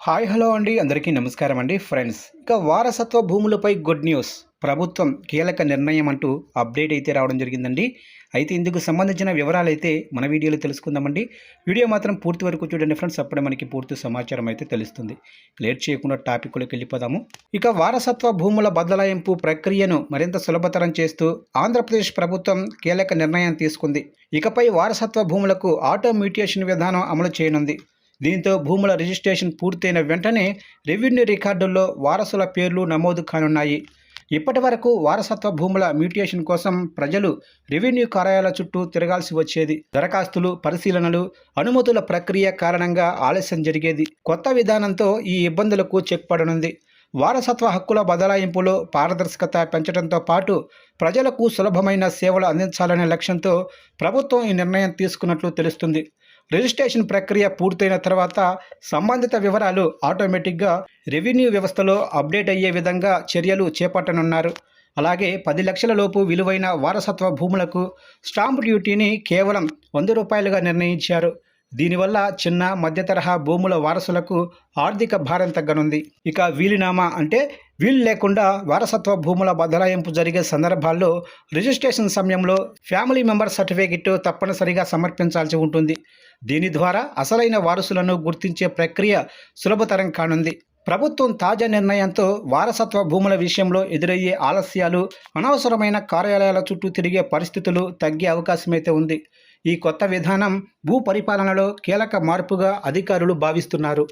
Hi hello అండి అందరికీ నమస్కారం అండి ఫ్రెండ్స్. ఇక వారసత్వ భూములపై గుడ్ న్యూస్. ప్రభుత్వం కీలక నిర్ణయం అంటూ అప్డేట్ అయితే రావడం జరిగిందండి. అయితే ఇందుకు సంబంధించిన వివరాలైతే మన వీడియోలో తెలుసుకుందామండి. వీడియో మాత్రం పూర్తి వరకు చూడండి ఫ్రెండ్స్, అప్పుడే మనకి పూర్తి సమాచారం అయితే తెలుస్తుంది. లేట్ చేయకుండా టాపిక్లోకి వెళ్ళిపోదాము. ఇక వారసత్వ భూముల బదలాయింపు ప్రక్రియను మరింత సులభతరం చేస్తూ ఆంధ్రప్రదేశ్ ప్రభుత్వం కీలక నిర్ణయం తీసుకుంది. ఇకపై వారసత్వ భూములకు ఆటో మ్యూటేషన్ విధానం అమలు చేయనుంది. దీంతో భూముల రిజిస్ట్రేషన్ పూర్తయిన వెంటనే రెవెన్యూ రికార్డుల్లో వారసుల పేర్లు నమోదు కానున్నాయి. ఇప్పటి వరకు వారసత్వ భూముల మ్యూటేషన్ కోసం ప్రజలు రెవెన్యూ కార్యాలయాల చుట్టూ తిరగాల్సి వచ్చేది. దరఖాస్తులు, పరిశీలనలు, అనుమతుల ప్రక్రియ కారణంగా ఆలస్యం జరిగేది. కొత్త విధానంతో ఈ ఇబ్బందులకు చెక్ పడనుంది. వారసత్వ హక్కుల బదలాయింపులో పారదర్శకత పెంచడంతో పాటు ప్రజలకు సులభమైన సేవలు అందించాలనే లక్ష్యంతో ప్రభుత్వం ఈ నిర్ణయం తీసుకున్నట్లు తెలుస్తుంది. రిజిస్ట్రేషన్ ప్రక్రియ పూర్తయిన తర్వాత సంబంధిత వివరాలు ఆటోమేటిక్గా రెవెన్యూ వ్యవస్థలో అప్డేట్ అయ్యే విధంగా చర్యలు చేపట్టనున్నారు. అలాగే 10 లక్షల లోపు విలువైన వారసత్వ భూములకు స్టాంప్ డ్యూటీని కేవలం ₹100గా నిర్ణయించారు. దీనివల్ల చిన్న మధ్య తరహా భూముల వారసులకు ఆర్థిక భారం తగ్గనుంది. ఇక వీలునామా అంటే వీలు లేకుండా వారసత్వ భూముల బదలాయింపు జరిగే సందర్భాల్లో రిజిస్ట్రేషన్ సమయంలో ఫ్యామిలీ మెంబర్ సర్టిఫికెట్ తప్పనిసరిగా సమర్పించాల్సి ఉంటుంది. దీని ద్వారా అసలైన వారసులను గుర్తించే ప్రక్రియ సులభతరం కానుంది. ప్రభుత్వం తాజా నిర్ణయంతో వారసత్వ భూముల విషయంలో ఎదురయ్యే ఆలస్యాలు, అనవసరమైన కార్యాలయాల చుట్టూ తిరిగే పరిస్థితులు తగ్గే అవకాశమైతే ఉంది. ఈ కొత్త విధానం భూ పరిపాలనలో కీలక మార్పుగా అధికారులు భావిస్తున్నారు.